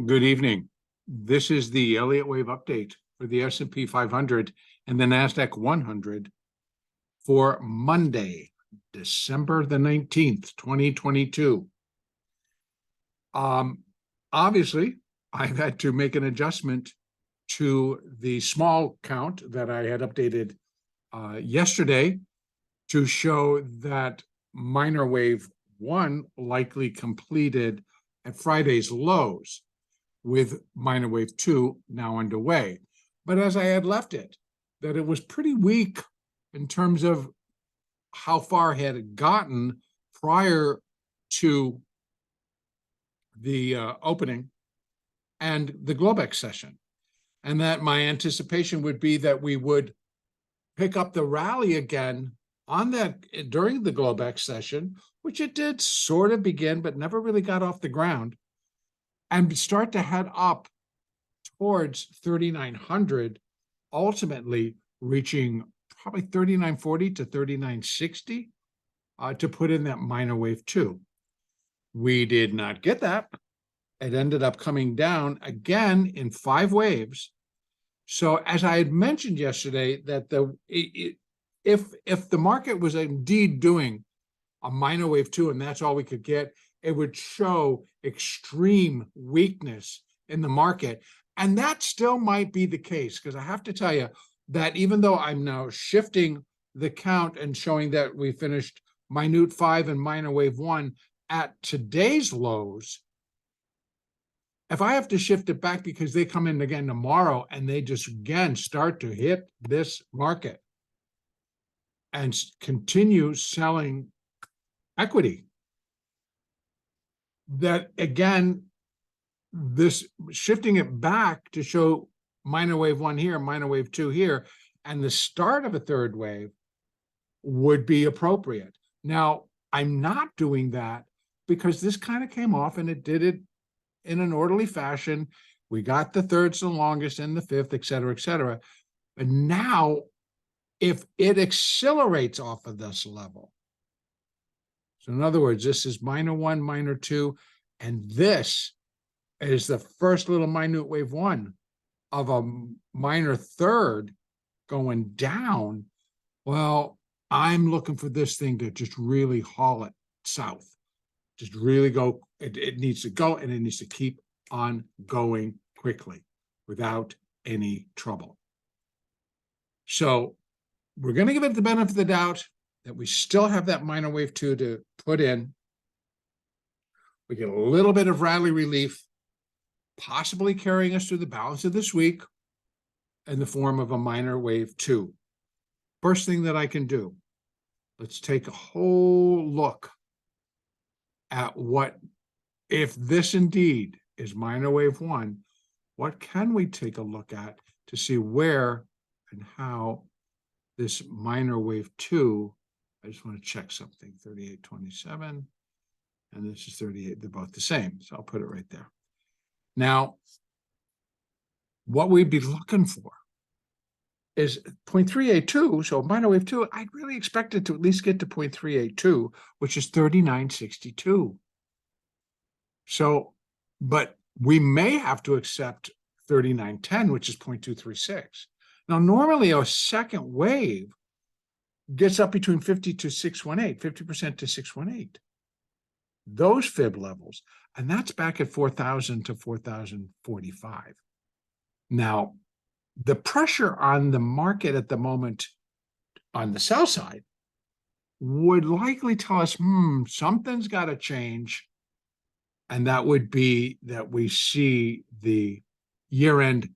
Good evening. This is the Elliott wave update for the S&P 500 and the NASDAQ 100 for Monday, December the 19th, 2022. Obviously, I've had to make an adjustment to the small count that I had updated yesterday to show that minor wave 1 likely completed at Friday's lows, with minor wave 2 now underway. But as I had left it, that it was pretty weak in terms of how far it had gotten prior to the opening and the Globex session. And that my anticipation would be that we would pick up the rally again on that during the Globex session, which it did sort of begin, but never really got off the ground, and start to head up towards 3,900, ultimately reaching probably 3,940 to 3,960 to put in that minor wave 2. We did not get that. It ended up coming down again in 5 waves. So as I had mentioned yesterday, that if the market was indeed doing a minor wave 2 and that's all we could get, it would show extreme weakness in the market. And that still might be the case, because I have to tell you that even though I'm now shifting the count and showing that we finished minute 5 and minor wave 1 at today's lows, if I have to shift it back because they come in again tomorrow and they just again start to hit this market and continue selling equity, that again, this shifting it back to show minor wave 1 here, minor wave 2 here, and the start of a third wave would be appropriate. Now, I'm not doing that because this kind of came off and it did it in an orderly fashion. We got the thirds, the longest, and the fifth, et cetera, et cetera. And now, if it accelerates off of this level, so in other words, this is minor 1, minor 2, and this is the first little minute wave 1 of a minor third going down. Well, I'm looking for this thing to just really haul it south. Just really go, it needs to go, and it needs to keep on going quickly without any trouble. So we're going to give it the benefit of the doubt that we still have that minor wave 2 to put in. We get a little bit of rally relief, possibly carrying us through the balance of this week in the form of a minor wave 2. First thing that I can do, let's take a whole look at what, if this indeed is minor wave 1, what can we take a look at to see where and how this minor wave 2, I just want to check something, 38.27, and this is 38, they're both the same, so I'll put it right there. Now, what we'd be looking for is 0.382, so minor wave 2, I'd really expect it to at least get to 0.382, which is 39.62. So, but we may have to accept 39.10, which is 0.236. Now, normally a second wave gets up between 50 to 618, 50% to 618. Those fib levels, and that's back at 4,000 to 4,045. Now, the pressure on the market at the moment on the sell side would likely tell us, something's got to change. And that would be that we see the year-end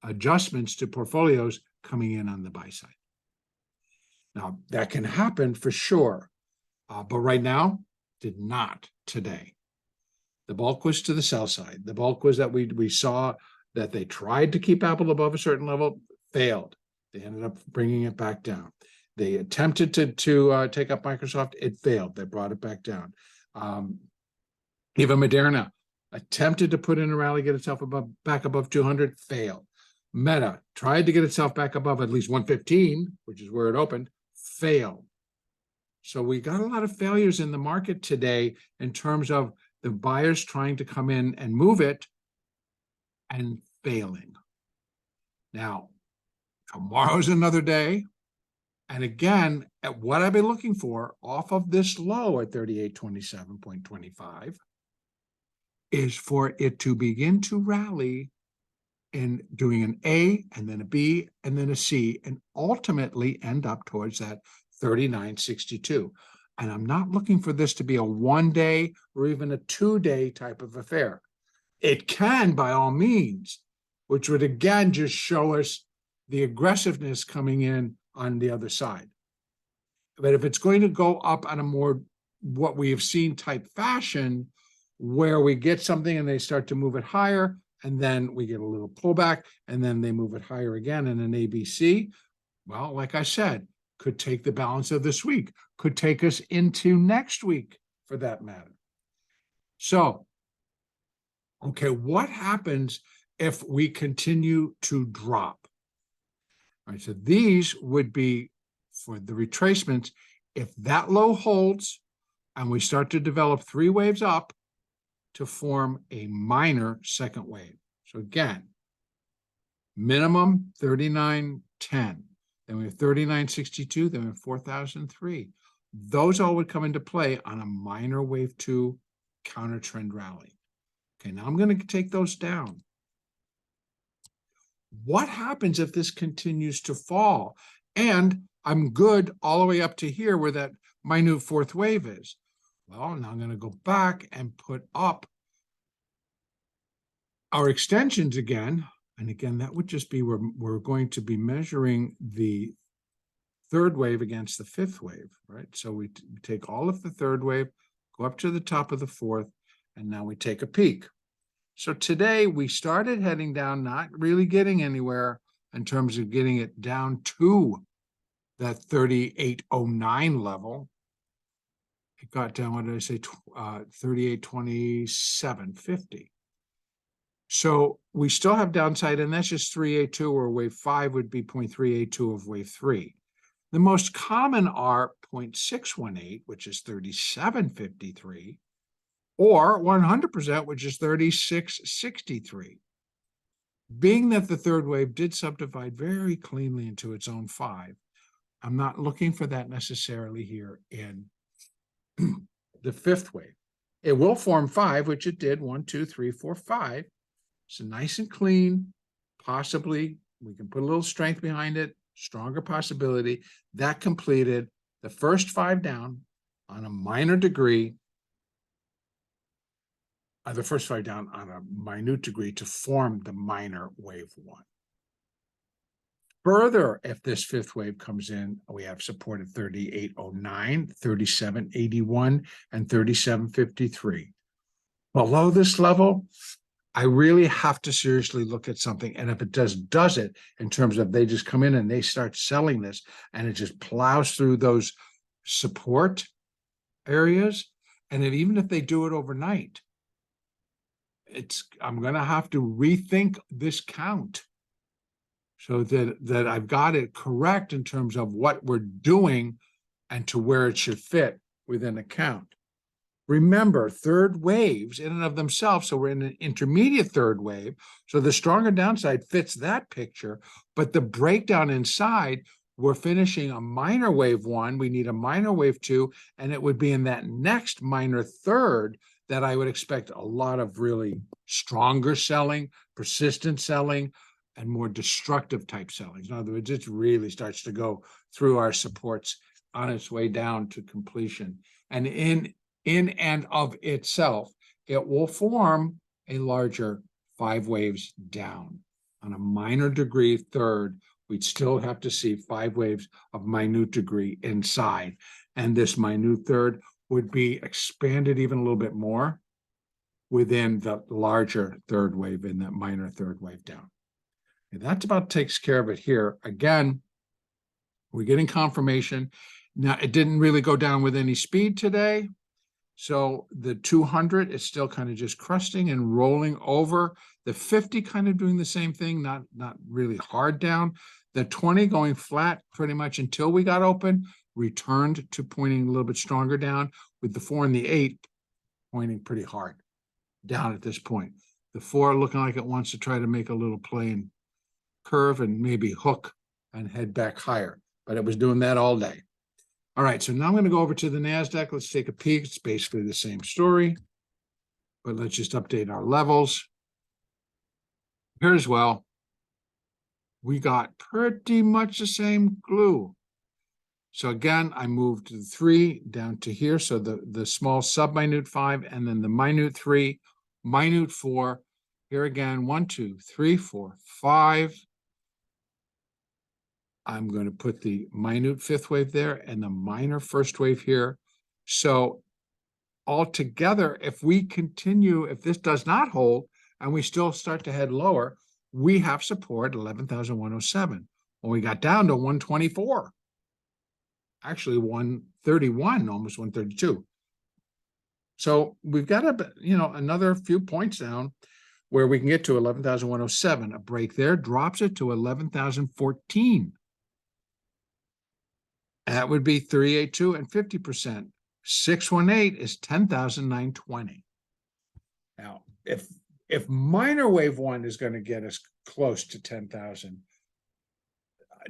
adjustments to portfolios coming in on the buy side. Now, that can happen for sure, but right now, did not today. The bulk was to the sell side. The bulk was that we saw that they tried to keep Apple above a certain level, failed. They ended up bringing it back down. They attempted to take up Microsoft, it failed. They brought it back down. Even Moderna attempted to put in a rally, get itself back above 200, failed. Meta tried to get itself back above at least 115, which is where it opened, failed. So we got a lot of failures in the market today in terms of the buyers trying to come in and move it, and failing. Now, tomorrow's another day. And again, at what I've been looking for off of this low at 3827.25 is for it to begin to rally in doing an A and then a B and then a C and ultimately end up towards that 39.62. And I'm not looking for this to be a 1 day or even a 2 day type of affair. It can by all means, which would again just show us the aggressiveness coming in on the other side. But if it's going to go up on a more what we have seen type fashion, where we get something and they start to move it higher, and then we get a little pullback, and then they move it higher again in an ABC, well, like I said, could take the balance of this week, could take us into next week for that matter. So, okay, what happens if we continue to drop? All right, so these would be for the retracements. If that low holds and we start to develop 3 waves up to form a minor second wave. So again, minimum 39.10, then we have 39.62, then we have 4,003. Those all would come into play on a minor wave 2 counter trend rally. Okay, now I'm going to take those down. What happens if this continues to fall? And I'm good all the way up to here where that minute 4th wave is. Well, now I'm going to go back and put up our extensions again. And again, that would just be where we're going to be measuring the 3rd wave against the 5th wave, right? So we take all of the 3rd wave, go up to the top of the 4th, and now we take a peek. So today we started heading down, not really getting anywhere in terms of getting it down to that 38.09 level. It got down, what did I say, 38.2750. So we still have downside, and that's just 382, or wave 5 would be 0.382 of wave 3. The most common are 0.618, which is 37.53, or 100%, which is 36.63. Being that the 3rd wave did subdivide very cleanly into its own 5, I'm not looking for that necessarily here in the 5th wave. It will form 5, which it did, 1, 2, 3, 4, 5. So nice and clean. Possibly we can put a little strength behind it, stronger possibility. That completed the first 5 down on a minor degree, the first 5 down on a minute degree to form the minor wave 1. Further, if this 5th wave comes in, we have support at 38.09, 37.81, and 37.53. Below this level, I really have to seriously look at something. And if it does it in terms of they just come in and they start selling this and it just plows through those support areas, and even if they do it overnight, I'm going to have to rethink this count so that I've got it correct in terms of what we're doing and to where it should fit within a count. Remember, 3rd waves in and of themselves, so we're in an intermediate 3rd wave, so the stronger downside fits that picture, but the breakdown inside, we're finishing a minor wave 1, we need a minor wave 2, and it would be in that next minor 3rd that I would expect a lot of really stronger selling, persistent selling, and more destructive type selling. In other words, it really starts to go through our supports on its way down to completion. And in and of itself, it will form a larger 5 waves down. On a minor degree 3rd, we'd still have to see 5 waves of minute degree inside. And this minute 3rd would be expanded even a little bit more within the larger 3rd wave in that minor 3rd wave down. And that about takes care of it here. Again, we're getting confirmation. Now, it didn't really go down with any speed today. So the 200 is still kind of just crusting and rolling over. The 50 kind of doing the same thing, not really hard down. The 20 going flat pretty much until we got open, returned to pointing a little bit stronger down, with the 4 and the 8 pointing pretty hard down at this point. The 4 looking like it wants to try to make a little plane curve and maybe hook and head back higher, but it was doing that all day. All right, so now I'm going to go over to the NASDAQ. Let's take a peek. It's basically the same story, but let's just update our levels. Here as well, we got pretty much the same glue. So again, I moved the 3 down to here. So the small sub-minute 5 and then the minute 3, minute 4. Here again, 1, 2, 3, 4, 5. I'm going to put the minute 5th wave there and the minor 1st wave here. So altogether, if we continue, if this does not hold and we still start to head lower, we have support 11,107. When we got down to 124, actually 131, almost 132. So we've got another few points down where we can get to 11,107. A break there drops it to 11,014. That would be 382 and 50%. 618 is 10,920. Now, if minor wave 1 is going to get us close to 10,000,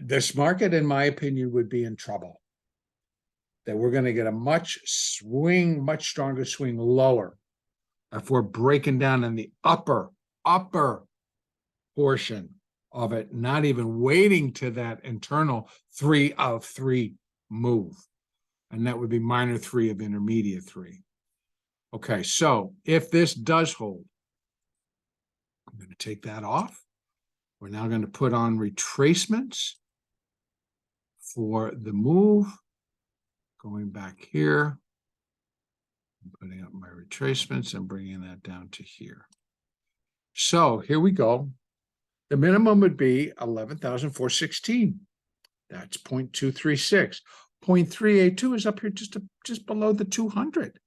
this market, in my opinion, would be in trouble. That we're going to get a much stronger swing lower if we're breaking down in the upper portion of it, not even waiting to that internal 3 of 3 move. And that would be minor 3 of intermediate 3. Okay, so if this does hold, I'm going to take that off. We're now going to put on retracements for the move. Going back here, I'm putting up my retracements and bringing that down to here. So here we go. The minimum would be 11,416. That's 0.236. 0.382 is up here just below the 200.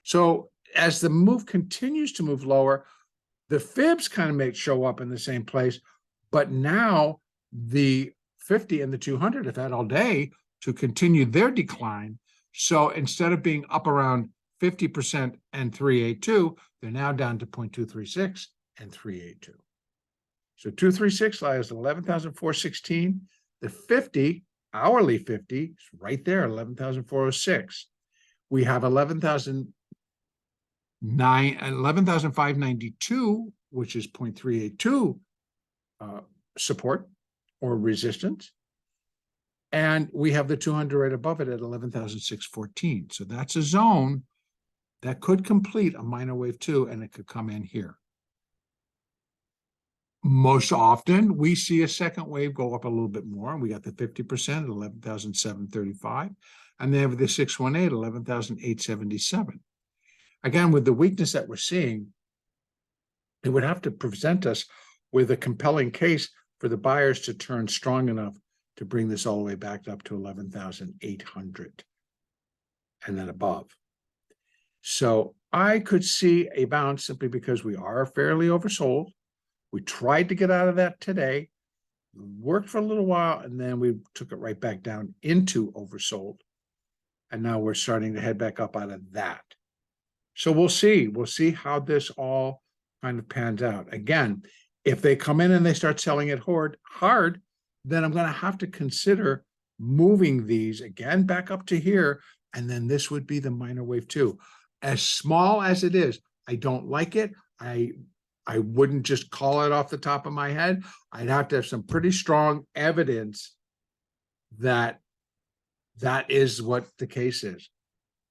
So as the move continues to move lower, the fibs kind of show up in the same place, but now the 50 and the 200 have had all day to continue their decline. So instead of being up around 50% and 382, they're now down to 0.236 and 382. So 236 lies 11,416. The 50, hourly 50, is right there, 11,406. We have 11,592, which is 0.382 support or resistance. And we have the 200 right above it at 11,614. So that's a zone that could complete a minor wave 2, and it could come in here. Most often, we see a second wave go up a little bit more. We got the 50% at 11,735. And then with the 618, 11,877. Again, with the weakness that we're seeing, it would have to present us with a compelling case for the buyers to turn strong enough to bring this all the way back up to 11,800 and then above. So I could see a bounce simply because we are fairly oversold. We tried to get out of that today, worked for a little while, and then we took it right back down into oversold. And now we're starting to head back up out of that. So we'll see. We'll see how this all kind of pans out. Again, if they come in and they start selling it hard, then I'm going to have to consider moving these again back up to here. And then this would be the minor wave 2. As small as it is, I don't like it. I wouldn't just call it off the top of my head. I'd have to have some pretty strong evidence that that is what the case is,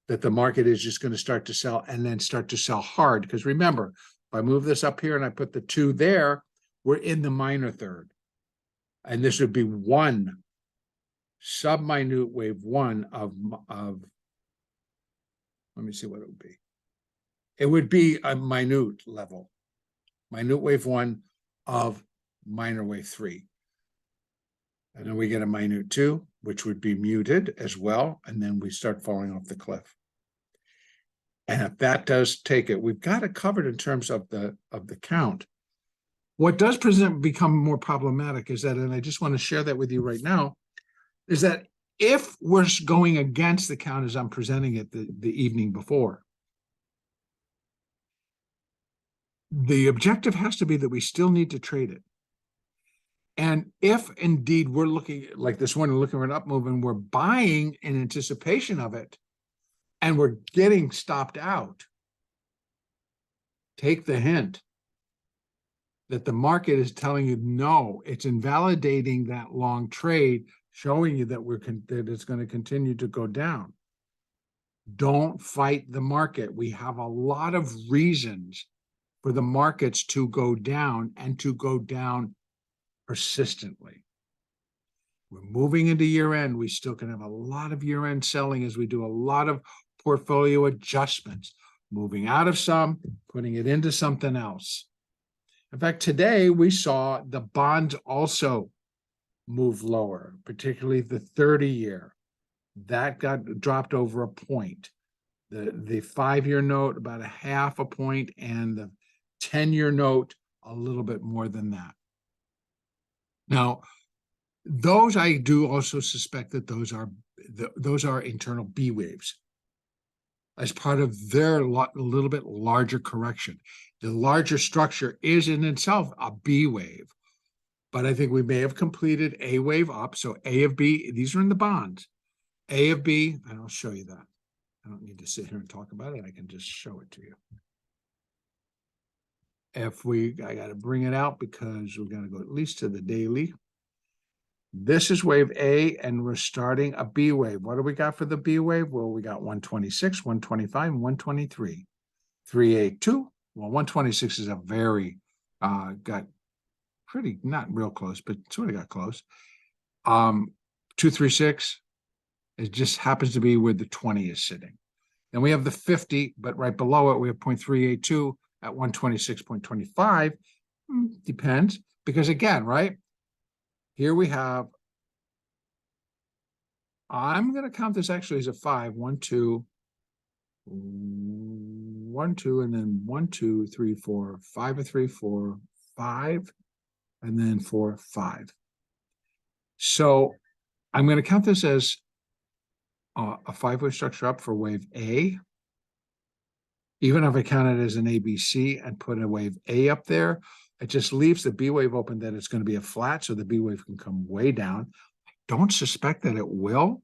that the market is just going to start to sell and then start to sell hard. Because remember, if I move this up here and I put the 2 there, we're in the minor third. And this would be 1 sub-minute wave 1 of, let me see what it would be. It would be a minute level. Minute wave 1 of minor wave 3. And then we get a minute 2, which would be muted as well. And then we start falling off the cliff. And if that does take it, we've got it covered in terms of the count. What does become more problematic is that, and I just want to share that with you right now, is that if we're going against the count as I'm presenting it the evening before, the objective has to be that we still need to trade it. And if indeed we're looking like this one, looking for an up move and we're buying in anticipation of it, and we're getting stopped out, take the hint that the market is telling you no, it's invalidating that long trade, showing you that that it's going to continue to go down. Don't fight the market. We have a lot of reasons for the markets to go down and to go down persistently. We're moving into year end. We still can have a lot of year end selling as we do a lot of portfolio adjustments, moving out of some, putting it into something else. In fact, today we saw the bonds also move lower, particularly the 30-year. That got dropped over a point. The 5-year note about a half a point, and the 10-year note a little bit more than that. Now, those I do also suspect that those are internal B waves as part of their little bit larger correction. The larger structure is in itself a B wave, but I think we may have completed A wave up. So A of B, these are in the bonds. A of B, and I'll show you that. I don't need to sit here and talk about it. I can just show it to you. I got to bring it out because we're going to go at least to the daily. This is wave A, and we're starting a B wave. What do we got for the B wave? Well, we got 126, 125, and 123. 382. Well, 126 is a very, got pretty, not real close, but sort of got close. 236, it just happens to be where the 20 is sitting. Then we have the 50, but right below it, we have 0.382 at 126.25. Depends, because again, right? Here we have, I'm going to count this actually as a 5, 1, 2, 1, 2, and then 1, 2, 3, 4, 5, 3, 4, 5, and then 4, 5. So I'm going to count this as a 5-wave structure up for wave A. Even if I count it as an ABC and put a wave A up there, it just leaves the B wave open that it's going to be a flat, so the B wave can come way down. Don't suspect that it will,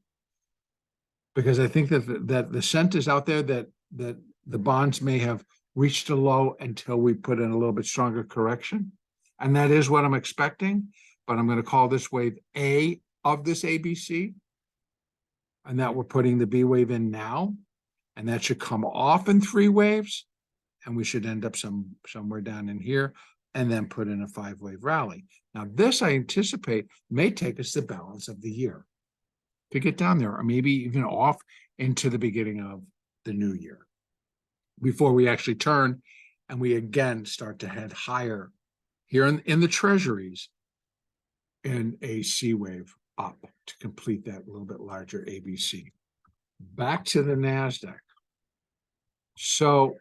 because I think that the scent is out there that the bonds may have reached a low until we put in a little bit stronger correction. And that is what I'm expecting, but I'm going to call this wave A of this ABC, and that we're putting the B wave in now, and that should come off in 3 waves, and we should end up somewhere down in here, and then put in a 5-wave rally. Now, this I anticipate may take us the balance of the year to get down there, or maybe even off into the beginning of the new year, before we actually turn and we again start to head higher here in the treasuries in a C wave up to complete that little bit larger ABC. Back to the NASDAQ. So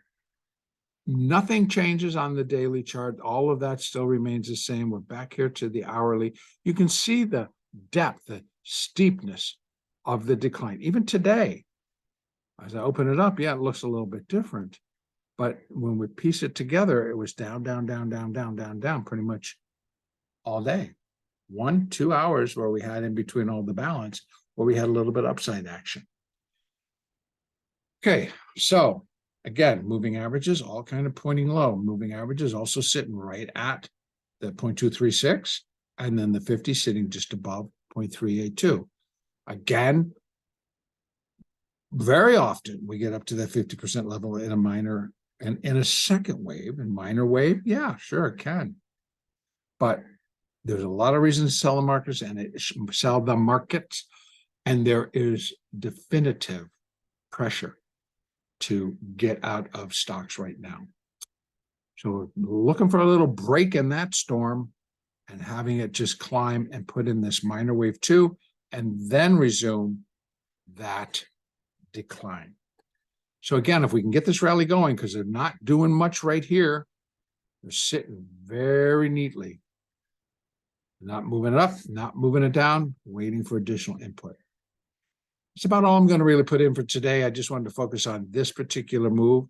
nothing changes on the daily chart. All of that still remains the same. We're back here to the hourly. You can see the depth, the steepness of the decline. Even today, as I open it up, yeah, it looks a little bit different. But when we piece it together, it was down, down, down, down, down, down, down pretty much all day. 1-2 hours where we had in between all the balance, where we had a little bit upside action. Okay, so again, moving averages all kind of pointing low. Moving averages also sitting right at the 0.236, and then the 50 sitting just above 0.382. Again, very often we get up to that 50% level in a minor and in a second wave. And minor wave, yeah, sure, it can. But there's a lot of reasons to sell the markets sell the markets, and there is definitive pressure to get out of stocks right now. So we're looking for a little break in that storm and having it just climb and put in this minor wave 2 and then resume that decline. So again, if we can get this rally going, because they're not doing much right here, they're sitting very neatly, not moving it up, not moving it down, waiting for additional input. That's about all I'm going to really put in for today. I just wanted to focus on this particular move.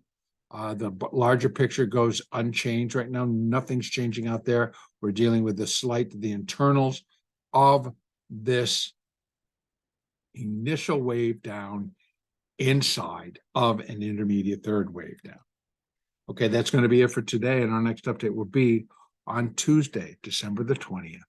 Larger picture goes unchanged right now. Nothing's changing out there. We're dealing with the internals of this initial wave down inside of an intermediate third wave down. Okay, that's going to be it for today. And our next update will be on Tuesday, December the 20th.